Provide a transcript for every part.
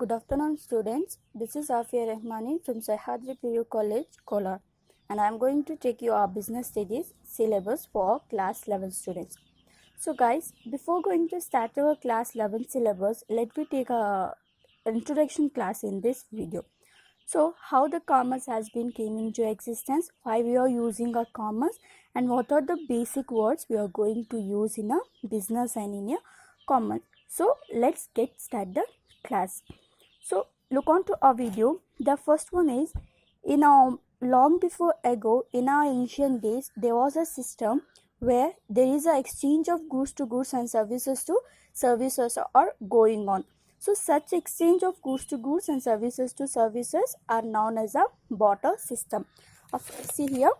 Good afternoon, students. This is Afia Rahmani from Sahyadri PU College, Kolar, and I am going to take you our business studies syllabus for class 11 students. So, guys, before going to start our class 11 syllabus, let me take a introduction class in this video. So, how the commerce has been came into existence, why we are using a commerce, and what are the basic words we are going to use in a business and in a commerce. So, let's get start the class. So look on to our video. The first one is in a long before ago, in our ancient days, there was a system where there is a exchange of goods to goods and services to services are going on. So such exchange of goods to goods and services to services are known as a barter system. See here.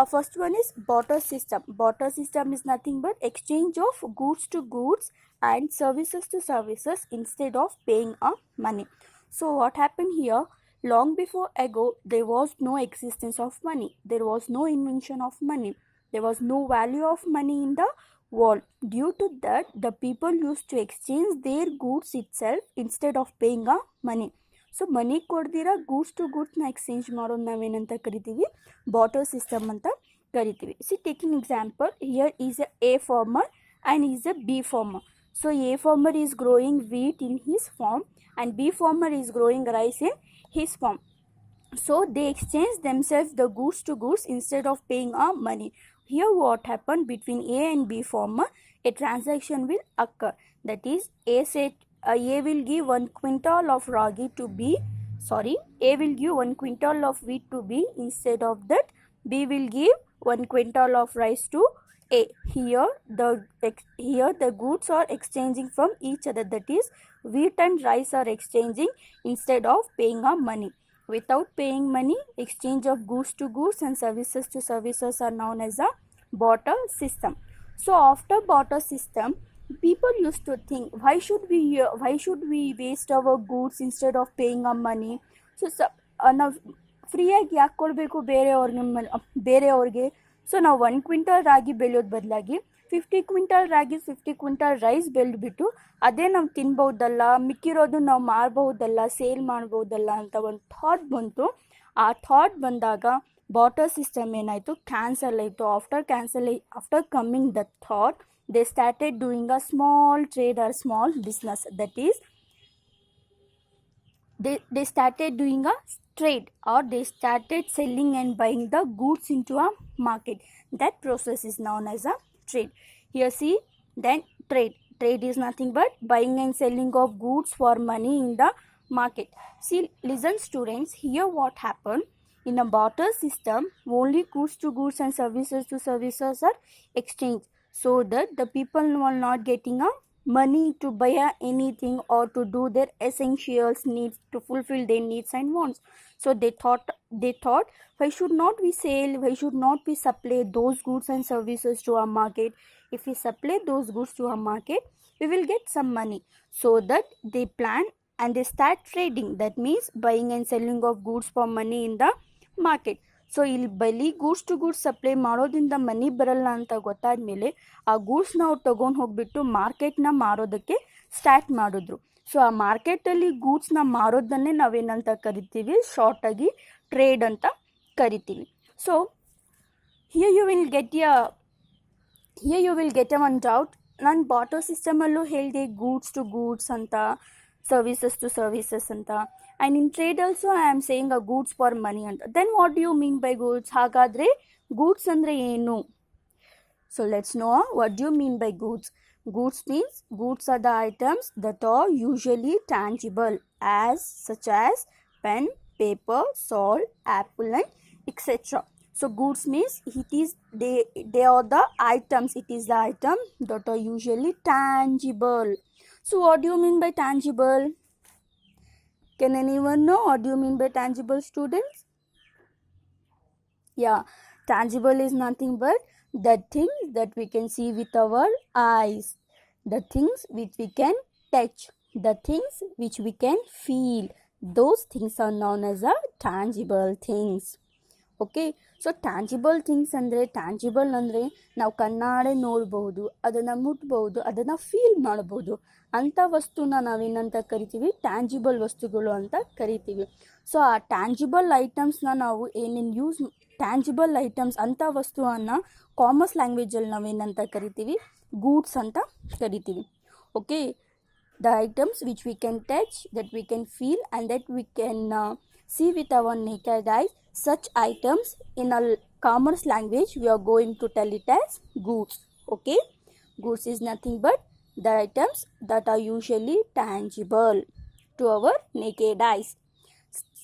First one is barter system. Barter system is nothing but exchange of goods to goods and services to services instead of paying a money. So what happened here? Long before ago, there was no existence of money. There was no invention of money. There was no value of money in the world. Due to that, the people used to exchange their goods itself instead of paying a money. So money ಕೊಡ್ದಿರ goods to ಗೂಡ್ಸ್ನ exchange ಮಾಡೋದು ನಾವೇನಂತ ಕರಿತೀವಿ barter system ಅಂತ ಕರಿತೀವಿ. See taking example here is a farmer and is a B farmer. So A farmer is growing wheat in his farm and B farmer is growing rice in his farm. So they exchange themselves the goods to goods instead of paying a money. Here what happened between A and B farmer, a transaction will occur. That is, A said A will give 1 quintal of ragi to B. A will give 1 quintal of wheat to B. Instead of that, B will give 1 quintal of rice to A. Here the goods are exchanging from each other. That is, wheat and rice are exchanging instead of paying a money. Without paying money, exchange of goods to goods and services to services are known as a barter system. So after barter system, people used to think, why should we waste our goods instead of paying our money? So ನಾವು ಫ್ರೀಯಾಗಿ ಯಾಕೆ ಕೊಡಬೇಕು ಬೇರೆಯವ್ರಿಗೆ? So ನಾವು 1 quintal ರಾಗಿ ಬೆಳೆಯೋದು ಬದಲಾಗಿ 50 quintal ರಾಗಿ 50 quintal rice ಬೆಳೆದ್ಬಿಟ್ಟು ಅದೇ ನಾವು ತಿನ್ಬಹುದಲ್ಲ, ಮಿಕ್ಕಿರೋದು ನಾವು ಮಾರಬಹುದಲ್ಲ, ಸೇಲ್ ಮಾಡ್ಬೋದಲ್ಲ ಅಂತ ಒಂದು ಥಾಟ್ ಬಂತು. ಆ ಥಾಟ್ ಬಂದಾಗ ಬಾಟರ್ ಸಿಸ್ಟಮ್ ಏನಾಯಿತು, ಕ್ಯಾನ್ಸಲ್ ಆಯಿತು. After coming the thought, they started doing a small trade or small business. That is, they started doing a trade, or they started selling and buying the goods into a market. That process is known as a trade. Here see, then trade is nothing but buying and selling of goods for money in the market. See, listen students, here what happened. In a barter system, only goods to goods and services to services are exchanged, so that the people were not getting a money to buy anything or to do their essentials needs, to fulfill their needs and wants. So they thought why should not we sell, why should not we supply those goods and services to our market? If we supply those goods to our market, we will get some money. So that they plan and they start trading. That means buying and selling of goods for money in the market. So ಇಲ್ಲಿ ಬರೀ goods to goods supply ಮಾಡೋದ್ರಿಂದ ಮನಿ ಬರಲ್ಲ ಅಂತ ಗೊತ್ತಾದ್ಮೇಲೆ ಆ ಗೂಡ್ಸ್ನ ಅವ್ರು ತೊಗೊಂಡು ಹೋಗ್ಬಿಟ್ಟು ಮಾರ್ಕೆಟ್ನ ಮಾರೋದಕ್ಕೆ start ಮಾಡಿದ್ರು. ಸೊ ಆ ಮಾರ್ಕೆಟಲ್ಲಿ ಗೂಡ್ಸ್ನ ಮಾರೋದನ್ನೇ ನಾವೇನಂತ ಕರಿತೀವಿ, ಶಾರ್ಟಾಗಿ ಟ್ರೇಡ್ ಅಂತ ಕರಿತೀವಿ. So here you will get one doubt. ನಾನು ಬಾಟರ್ ಸಿಸ್ಟಮಲ್ಲೂ ಹೇಳಿದೆ ಗೂಡ್ಸ್ ಟು ಗೂಡ್ಸ್ ಅಂತ, services to services anta, and in trade also I am saying a goods for money anta. Then what do you mean by goods? Hagadre goods andre enu? So let's know what do you mean by goods. Goods means goods are the items that are usually tangible, as such as pen, paper, salt, apple and etc. So goods means they are the items. It is the item that are usually tangible. So what do you mean by tangible? Can anyone know what do you mean by tangible, students? Yeah, tangible is nothing but the things that we can see with our eyes, the things which we can touch, the things which we can feel. Those things are known as a tangible things. Okay. So tangible things ಅಂದರೆ, tangible ಅಂದರೆ ನಾವು ಕಣ್ಣಾರೆ ನೋಡ್ಬೋದು, ಅದನ್ನು ಮುಟ್ಬೋದು, ಅದನ್ನು feel ಮಾಡ್ಬೋದು. ಅಂಥ ವಸ್ತುನ ನಾವೇನಂತ ಕರಿತೀವಿ, ಟ್ಯಾಂಜಿಬಲ್ ವಸ್ತುಗಳು ಅಂತ ಕರಿತೀವಿ. ಸೊ ಆ ಟ್ಯಾಂಜಿಬಲ್ ಐಟಮ್ಸ್ನ ನಾವು ಏನೇನು ಟ್ಯಾಂಜಿಬಲ್ ಐಟಮ್ಸ್ ಅಂಥ ವಸ್ತುವನ್ನು ಕಾಮರ್ಸ್ ಲ್ಯಾಂಗ್ವೇಜಲ್ಲಿ ನಾವೇನಂತ ಕರಿತೀವಿ, ಗೂಡ್ಸ್ ಅಂತ ಕರಿತೀವಿ. Okay. The items which we can touch, that we can feel, and that we can see with our naked eyes, such items in a commerce language we are going to tell it as goods. Okay. Goods is nothing but the items that are usually tangible to our naked eyes.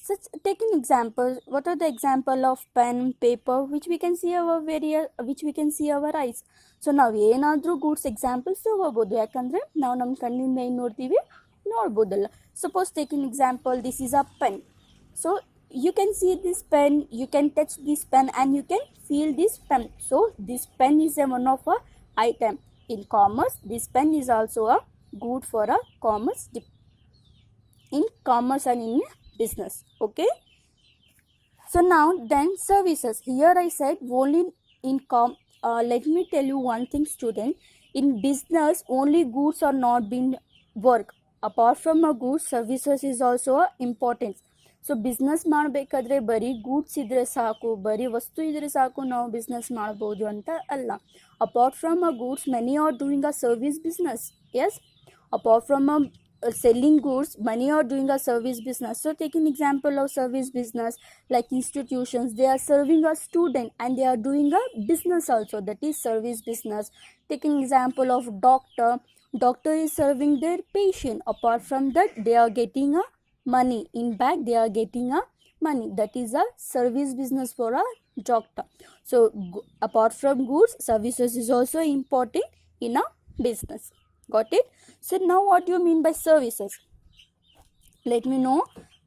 Such, take an example. What are the example of pen, paper, which we can see our eyes? So ನಾವು ಏನಾದರೂ goods examples ತಗೋಬೋದು, ಯಾಕಂದರೆ ನಾವು ನಮ್ಮ ಕಣ್ಣಿಂದ ಏನು ನೋಡ್ತೀವಿ, ನೋಡ್ಬೋದಲ್ಲ. Suppose take in example, this is a pen. So you can see this pen, you can touch this pen, and you can feel this pen. So this pen is one of a item in commerce. This pen is also a good for a commerce in commerce and in business. Okay. So now then services. Here I said only in let me tell you one thing, student. In business only goods are not being work. Apart from a goods, services is also important. So business ಮಾಡಬೇಕಾದ್ರೆ ಬರೀ goods ಇದ್ದರೆ ಸಾಕು, ಬರೀ ವಸ್ತು ಇದ್ದರೆ ಸಾಕು ನಾವು business ಮಾಡ್ಬೋದು ಅಂತ ಅಲ್ಲ. Apart from a goods many are doing a service business. Yes, apart from a selling goods, many are doing a service business. So take an example of service business, like institutions, they are serving a student and they are doing a business also, that is service business. Take an example of doctor is serving their patient. Apart from that, they are getting a money, in back they are getting a money, that is a service business for a doctor. So apart from goods, services is also important in a business. Got it? So now what do you mean by services? Let me know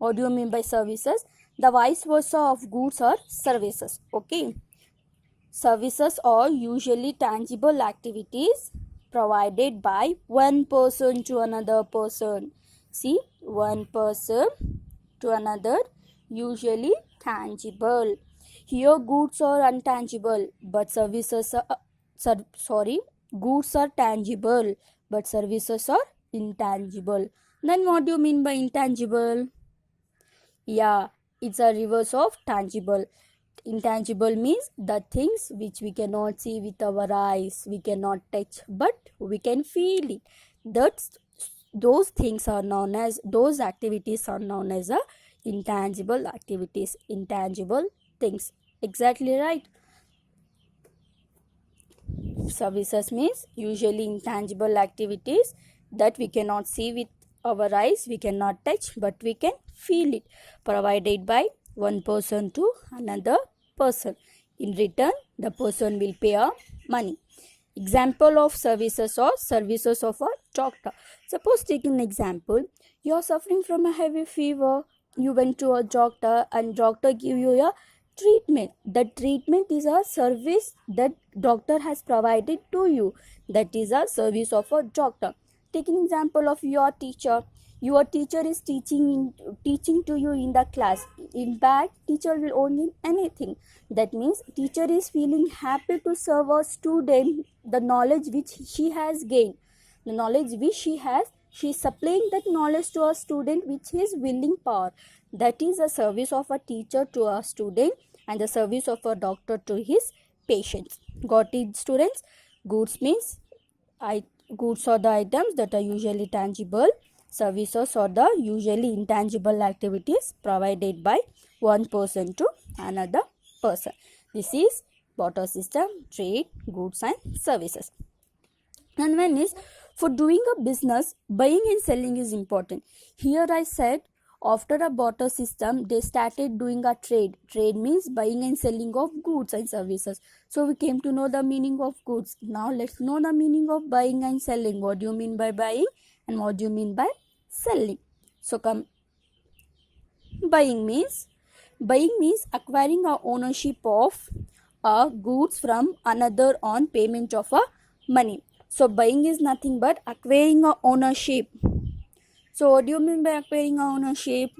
what do you mean by services. The vice versa of goods or services. Okay. Services are usually tangible activities provided by one person to another person. See, one person to another, usually tangible. Here goods are untangible, but services are goods are tangible, but services are intangible. Then what do you mean by intangible? Yeah, it's a reverse of tangible. Intangible means the things which we cannot see with our eyes, we cannot touch, but we can feel it. Those things are known as, those activities are known as a intangible activities, intangible things. Exactly right. Services means usually intangible activities that we cannot see with our eyes, we cannot touch, but we can feel it, provided by one person to another person. In return, the person will pay a money. Example of services or services of a doctor. Suppose take an example, you are suffering from a heavy fever, you went to a doctor and doctor give you a treatment. That treatment is a service that doctor has provided to you, that is a service of a doctor. Take an example of your teacher. Your teacher is teaching to you in the class. In fact, teacher will own anything. That means teacher is feeling happy to serve a student the knowledge which she has gained. The knowledge which she has, she is supplying that knowledge to a student with his willing power. That is a service of a teacher to a student and the service of a doctor to his patients. Got it, students? Goods means goods are the items that are usually tangible. Services are the usually intangible activities provided by one person to another person. This is barter system, trade, goods and services. And when is for doing a business, buying and selling is important. Here I said after a barter system, they started doing a trade. Trade means buying and selling of goods and services. So we came to know the meaning of goods. Now let's know the meaning of buying and selling. What do you mean by buying and what do you mean by selling? So come, buying means acquiring a ownership of goods from another on payment of a money. So buying is nothing but acquiring a ownership. So what do you mean by acquiring a ownership?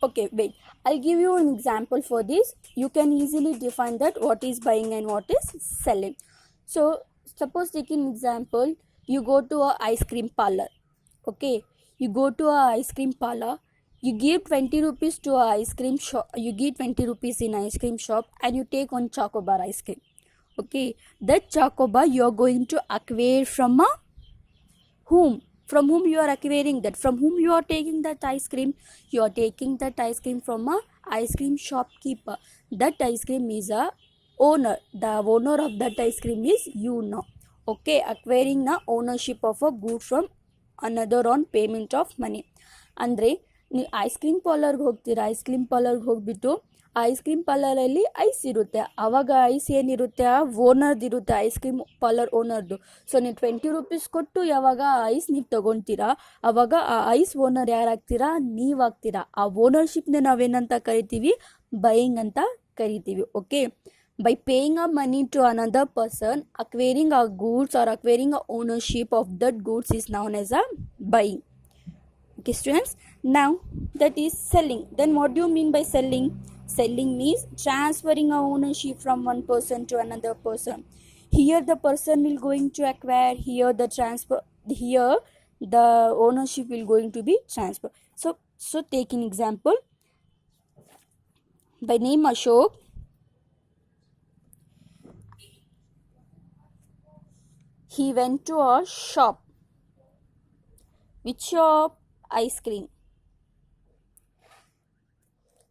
Okay, wait. I'll give you an example for this. You can easily define that what is buying and what is selling. So, suppose taking example, you go to a ice cream parlor. Okay, you go to a ice cream parlor. You give 20 rupees to a ice cream shop. You give 20 rupees in ice cream shop, and you take one chocobar ice cream. Okay, that chocobar you are going to acquire from a whom? From whom you are acquiring that? From whom you are taking that ice cream? You are taking that ice cream from a ice cream shopkeeper. That ice cream is a owner. The owner of that ice cream is you now. Okay, acquiring the ownership of a good from another on payment of money. ಅಂದರೆ ನೀವು ice cream ಪಾರ್ಲರ್ಗೆ ಹೋಗ್ತೀರಾ, ice cream ಪಾರ್ಲರ್ಗೆ ಹೋಗ್ಬಿಟ್ಟು ice cream ಪಾರ್ಲರಲ್ಲಿ ice ಇರುತ್ತೆ. ಆವಾಗ ice ಏನಿರುತ್ತೆ ಆ ಓನರ್ದಿರುತ್ತೆ, ice cream parlour ಓನರ್ದು. So ನೀವು 20 rupees ಕೊಟ್ಟು ಯಾವಾಗ ಐಸ್ ನೀವು ತೊಗೊತೀರಾ, ಆವಾಗ ಆ ಐಸ್ ಓನರ್ ಯಾರಾಗ್ತೀರಾ? ನೀವಾಗ್ತೀರಾ. ಆ ಓನರ್ಶಿಪ್ನ ನಾವೇನಂತ ಕರಿತೀವಿ? ಬೈಯಿಂಗ್ ಅಂತ ಕರಿತೀವಿ. Okay, by paying a money to another person, acquiring a goods or acquiring a ownership of that goods is known as a buying. Okay students, now that is selling. Then what do you mean by selling? Selling means transferring a ownership from one person to another person. Here the person will going to acquire, here the ownership will going to be transferred. So taking example, by name Ashok, he went to a shop. Which shop? Ice cream.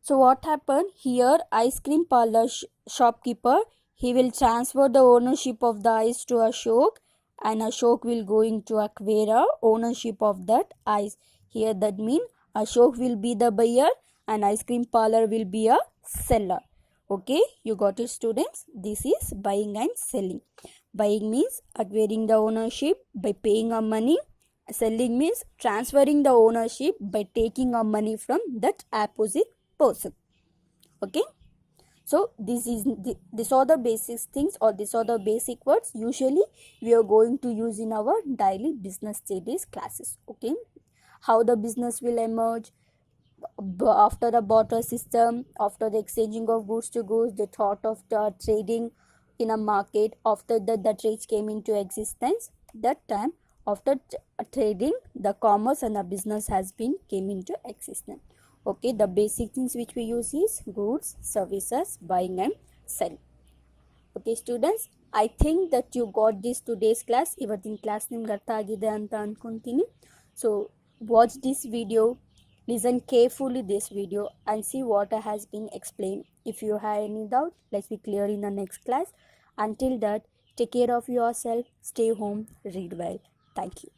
So what happened? Here ice cream parlor shopkeeper, he will transfer the ownership of the ice to Ashok, and Ashok will going to acquire ownership of that ice. Here that means Ashok will be the buyer and ice cream parlor will be a seller. Okay, you got it students? This is buying and selling. Buying means acquiring the ownership by paying a money. Selling means transferring the ownership by taking a money from that opposite person. Okay, so these are the basic things, or these are the basic words usually we are going to use in our daily business studies classes. Okay, how the business will emerge after the barter system, after the exchanging of goods to goods, the thought of the trading in a market, after that the trades came into existence. That time after trading, the commerce and the business has been came into existence. Okay, the basic things which we use is goods, services, buying and selling. Okay students, I think that you got this today's class. ಇವತ್ತಿನ class ನಿಮ್ಗೆ ಅರ್ಥ ಆಗಿದೆ ಅಂತ ಅನ್ಕೊಂತೀನಿ. So watch this video, listen carefully this video and see what has been explained. If you have any doubt, let's be clear in the next class. Until that, take care of yourself, stay home, read well. Thank you.